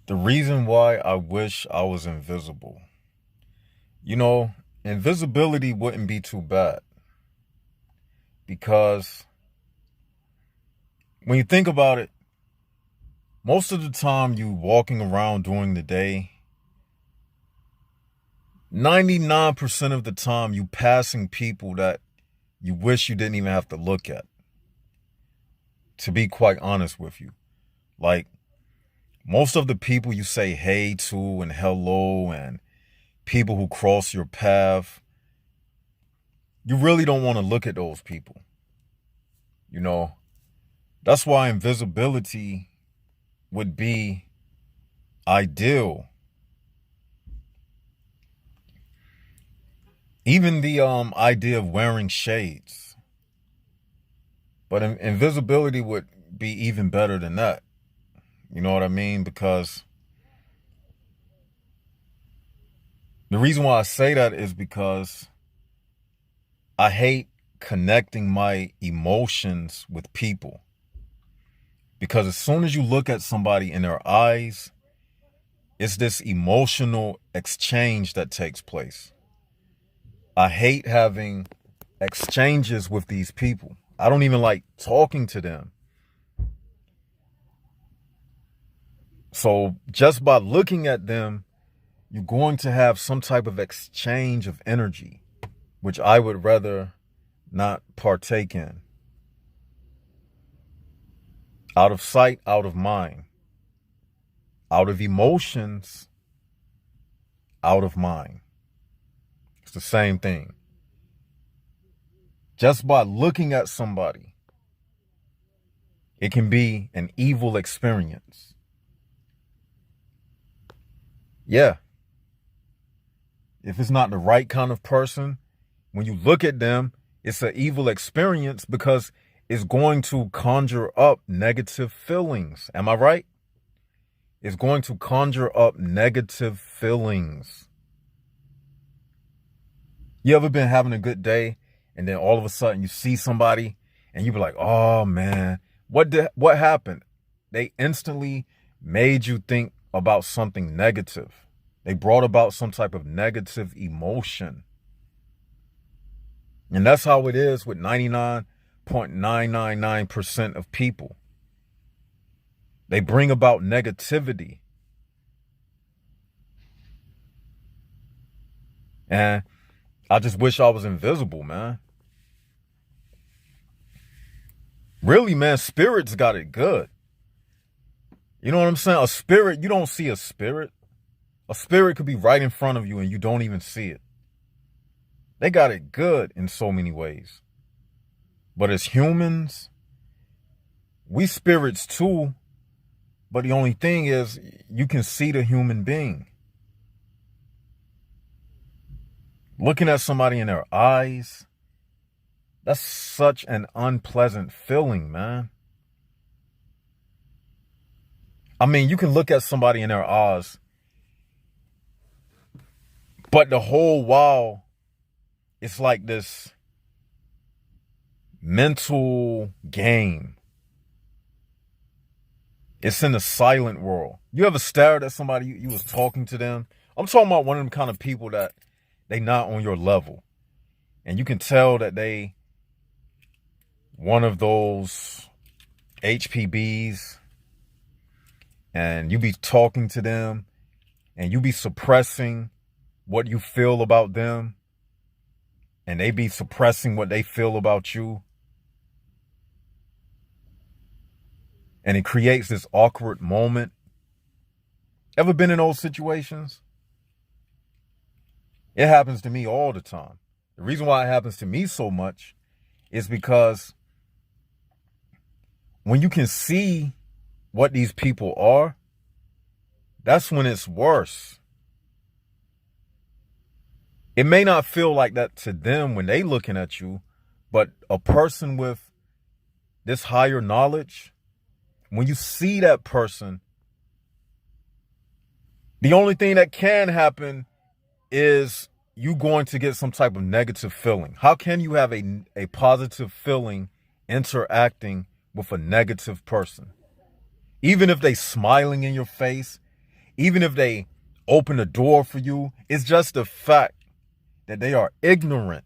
The reason why I wish I was invisible. You know, invisibility wouldn't be too bad because when you think about it, most of the time you walking around during the day, 99% of the time you passing people that you wish you didn't even have to look at, to be quite honest with you. Like most of the people you say hey to and hello and people who cross your path, you really don't want to look at those people. You know, that's why invisibility would be ideal. Even the idea of wearing shades, but invisibility would be even better than that. You know what I mean? Because the reason why I say that is because I hate connecting my emotions with people. Because as soon as you look at somebody in their eyes, it's this emotional exchange that takes place. I hate having exchanges with these people. I don't even like talking to them. So just by looking at them, you're going to have some type of exchange of energy, which I would rather not partake in. Out of sight, out of mind. Out of emotions, out of mind. It's the same thing. Just by looking at somebody, it can be an evil experience. Yeah. If it's not the right kind of person, when you look at them, it's an evil experience because it's going to conjure up negative feelings. Am I right? It's going to conjure up negative feelings. You ever been having a good day and then all of a sudden you see somebody and you be like, oh man, what happened? They instantly made you think about something negative. They brought about some type of negative emotion. And that's how it is with 99.999% of people. They bring about negativity. And I just wish I was invisible, man. Really, man, spirits got it good. You know what I'm saying? A spirit, you don't see a spirit. A spirit could be right in front of you and you don't even see it. They got it good in so many ways. But as humans, we spirits too. But the only thing is you can see the human being. Looking at somebody in their eyes, that's such an unpleasant feeling, man. I mean, you can look at somebody in their eyes, but the whole while, it's like this mental game. It's in the silent world. You ever stared at somebody, you was talking to them? I'm talking about one of them kind of people that they not on your level. And you can tell that they one of those HPBs, and you be talking to them and you be suppressing what you feel about them and they be suppressing what they feel about you. And it creates this awkward moment. Ever been in those situations? It happens to me all the time. The reason why it happens to me so much is because when you can see what these people are, that's when it's worse. It may not feel like that to them when they looking at you, but a person with this higher knowledge, when you see that person, the only thing that can happen is you going to get some type of negative feeling. How can you have a positive feeling interacting with a negative person? Even if they smiling in your face, even if they open the door for you, it's just the fact that they are ignorant.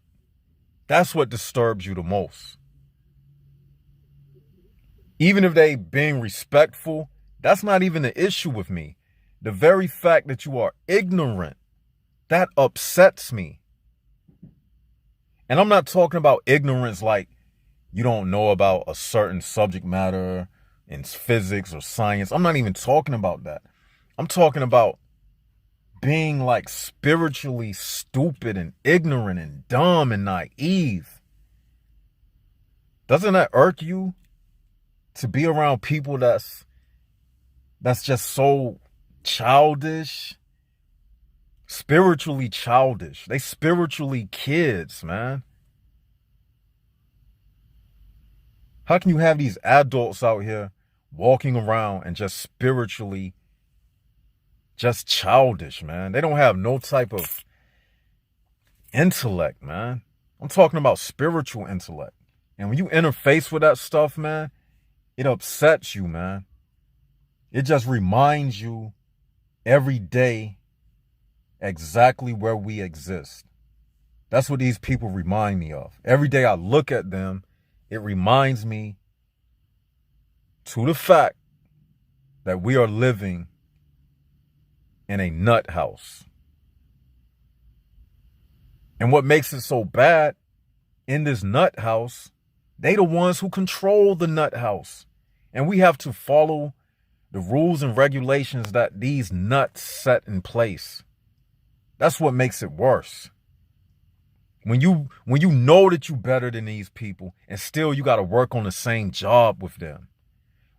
That's what disturbs you the most. Even if they being respectful, that's not even the issue with me. The very fact that you are ignorant, that upsets me. And I'm not talking about ignorance like you don't know about a certain subject matter in physics or science. I'm not even talking about that. I'm talking about being like spiritually stupid and ignorant and dumb and naive. Doesn't that irk you to be around people that's just so childish? Spiritually childish. They spiritually kids, man. How can you have these adults out here walking around and just spiritually just childish, man? They don't have no type of intellect, man. I'm talking about spiritual intellect. And when you interface with that stuff, man, it upsets you, man. It just reminds you every day exactly where we exist. That's what these people remind me of. Every day I look at them, it reminds me to the fact that we are living in a nut house. And what makes it so bad, in this nut house, they the ones who control the nut house. And we have to follow the rules and regulations that these nuts set in place. That's what makes it worse. When you know that you're better than these people and still you got to work on the same job with them.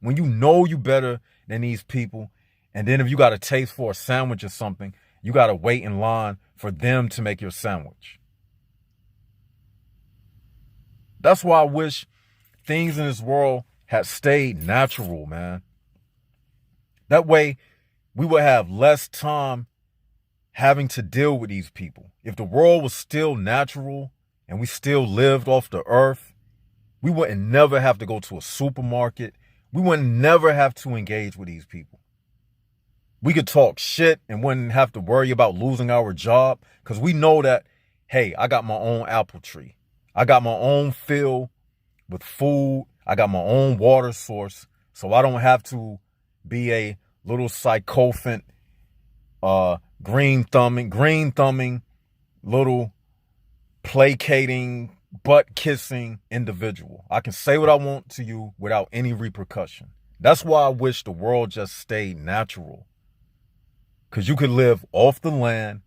When you know you better than these people, and then if you got a taste for a sandwich or something, you got to wait in line for them to make your sandwich. That's why I wish things in this world had stayed natural, man. That way we would have less time having to deal with these people. If the world was still natural and we still lived off the earth, we wouldn't never have to go to a supermarket. We wouldn't never have to engage with these people. We could talk shit and wouldn't have to worry about losing our job because we know that, hey, I got my own apple tree. I got my own field with food. I got my own water source. So I don't have to be a little sycophant, green thumbing, little placating, butt kissing individual. I can say what I want to you without any repercussion. That's why I wish the world just stayed natural. Because you could live off the land.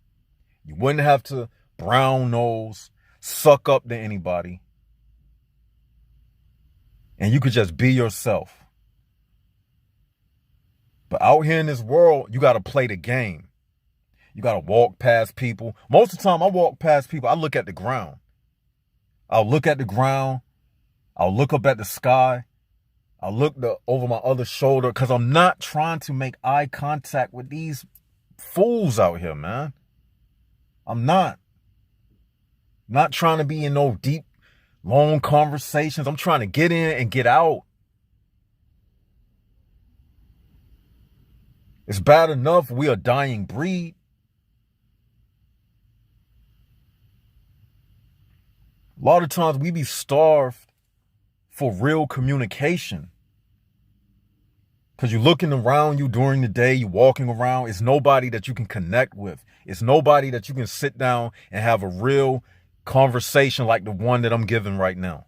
You wouldn't have to brown nose, suck up to anybody. And you could just be yourself. But out here in this world, you got to play the game. You got to walk past people. Most of the time I walk past people, I look at the ground. I'll look at the ground. I'll look up at the sky. I'll look over my other shoulder because I'm not trying to make eye contact with these fools out here, man. I'm not trying to be in no deep, long conversations. I'm trying to get in and get out. It's bad enough we are a dying breed. A lot of times we be starved for real communication. Because you're looking around you during the day, you're walking around. It's nobody that you can connect with. It's nobody that you can sit down and have a real conversation like the one that I'm giving right now.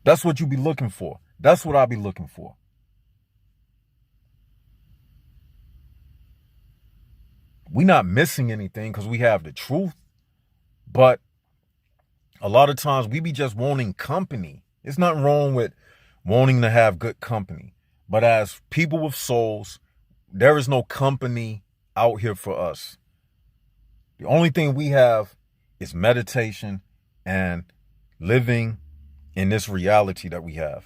That's what you be looking for. That's what I be looking for. We not missing anything because we have the truth. But a lot of times we be just wanting company. It's nothing wrong with wanting to have good company. But as people with souls, there is no company out here for us. The only thing we have is meditation and living in this reality that we have.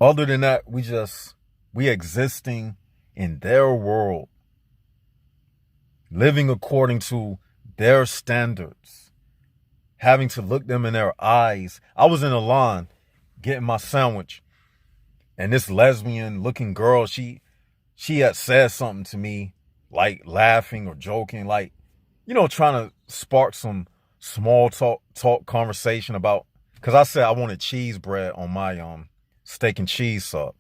Other than that, we existing in their world, living according to their standards, having to look them in their eyes. I was in a line getting my sandwich, and this lesbian looking girl, she had said something to me, like laughing or joking, like, trying to spark some small talk conversation about, because I said I wanted cheese bread on my steak and cheese sub.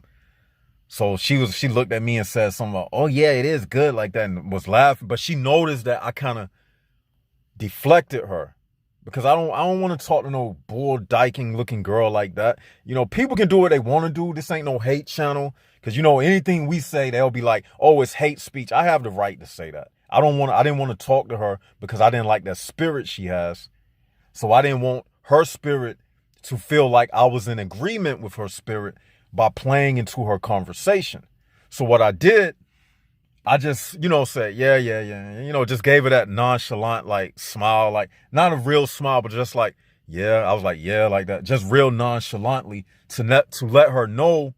So she looked at me and said something like, oh yeah, it is good like that, and was laughing. But she noticed that I kind of deflected her, because I don't want to talk to no bull dyking looking girl like that. People can do what they want to do. This ain't no hate channel. Because anything we say, they'll be like, oh, it's hate speech. I have the right to say that. I didn't want to talk to her because I didn't like that spirit she has. So I didn't want her spirit to feel like I was in agreement with her spirit by playing into her conversation. So what I did, I just, said, yeah. Just gave her that nonchalant, like, smile, like, not a real smile, but just like, yeah. I was like, yeah, like that. Just real nonchalantly to let her know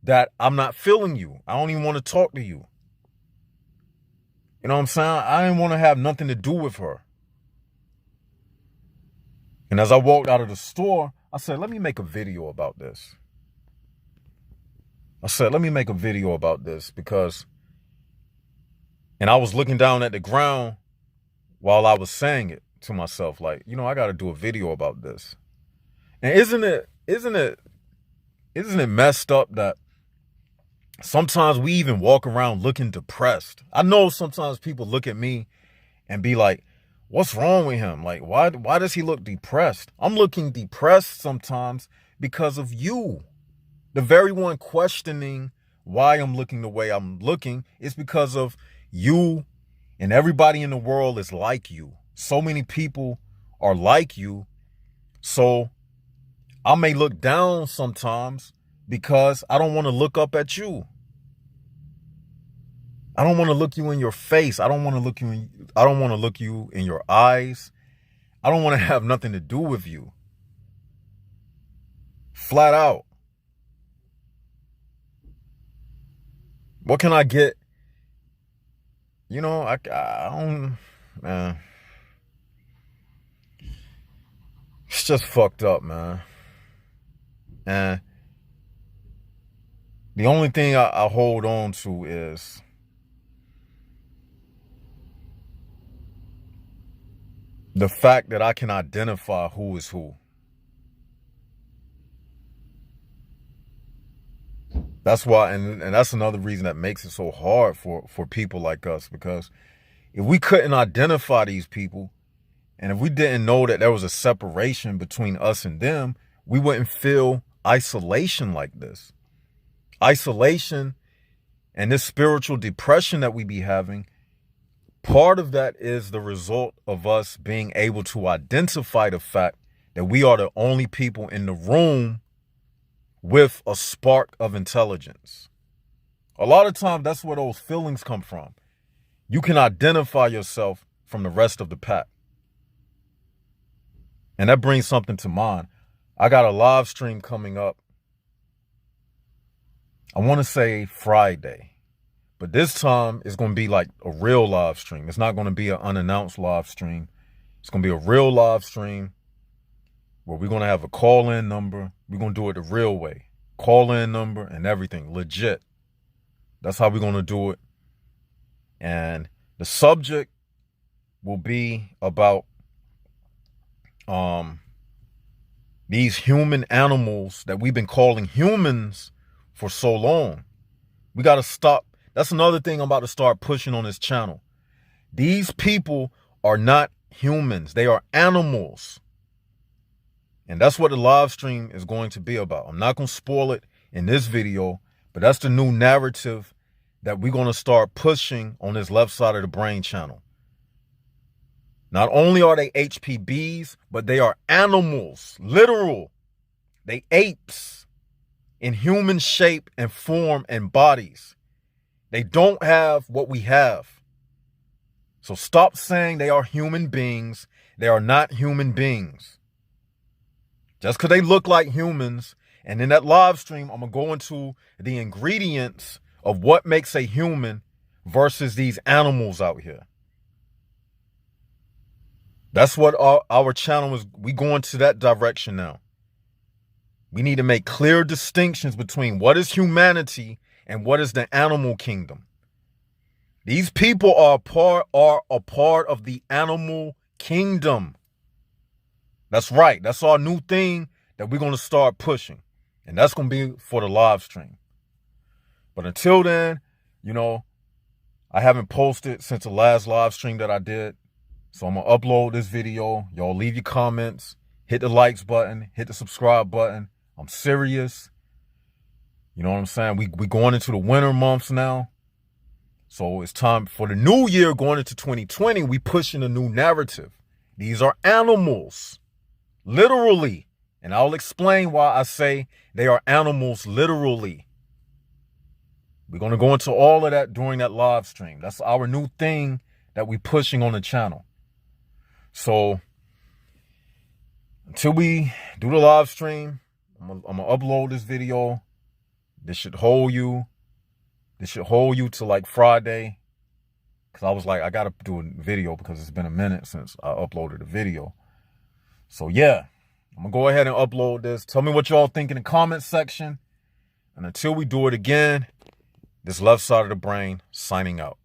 that I'm not feeling you. I don't even want to talk to you. You know what I'm saying? I didn't want to have nothing to do with her. And as I walked out of the store, I said, let me make a video about this. Because, and I was looking down at the ground while I was saying it to myself, like, I got to do a video about this. And isn't it messed up that sometimes we even walk around looking depressed? I know sometimes people look at me and be like, what's wrong with him? Like, why does he look depressed? I'm looking depressed sometimes because of you. The very one questioning why I'm looking the way I'm looking is because of you, and everybody in the world is like you. So many people are like you. So I may look down sometimes because I don't want to look up at you. I don't want to look you in your face. I don't want to look you in your eyes. I don't want to have nothing to do with you. Flat out. What can I get? I don't, man. It's just fucked up, man. And the only thing I hold on to is the fact that I can identify who is who. That's why, and that's another reason that makes it so hard for people like us, because if we couldn't identify these people, and if we didn't know that there was a separation between us and them, we wouldn't feel isolation like this. Isolation and this spiritual depression that we be having, part of that is the result of us being able to identify the fact that we are the only people in the room with a spark of intelligence. A lot of times, that's where those feelings come from. You can identify yourself from the rest of the pack. And that brings something to mind. I got a live stream coming up. I want to say Friday. But this time, it's going to be like a real live stream. It's not going to be an unannounced live stream. It's going to be a real live stream where we're going to have a call-in number. We're going to do it the real way. Call-in number and everything. Legit. That's how we're going to do it. And the subject will be about these human animals that we've been calling humans for so long. We got to stop. That's another thing I'm about to start pushing on this channel. These people are not humans. They are animals. And that's what the live stream is going to be about. I'm not going to spoil it in this video, but that's the new narrative that we're going to start pushing on this Left Side of the Brain channel. Not only are they HPBs, but they are animals, literal. They apes in human shape and form and bodies. They don't have what we have. So stop saying they are human beings. They are not human beings. Just because they look like humans, and in that live stream, I'm going to go into the ingredients of what makes a human versus these animals out here. That's what our channel is. We going to that direction now. We need to make clear distinctions between what is humanity and what is the animal kingdom. These people are a part of the animal kingdom. That's right. That's our new thing that we're going to start pushing. And that's going to be for the live stream. But until then, I haven't posted since the last live stream that I did. So I'm going to upload this video. Y'all leave your comments. Hit the likes button. Hit the subscribe button. I'm serious. You know what I'm saying? We going into the winter months now. So it's time for the new year going into 2020. We pushing a new narrative. These are animals. Literally. And I'll explain why I say they are animals literally. We're going to go into all of that during that live stream. That's our new thing that we're pushing on the channel. So until we do the live stream, I'm going to upload this video. This should hold you. This should hold you to like Friday. Because I was like, I got to do a video because it's been a minute since I uploaded a video. So yeah, I'm going to go ahead and upload this. Tell me what y'all think in the comment section. And until we do it again, this left side of the brain signing out.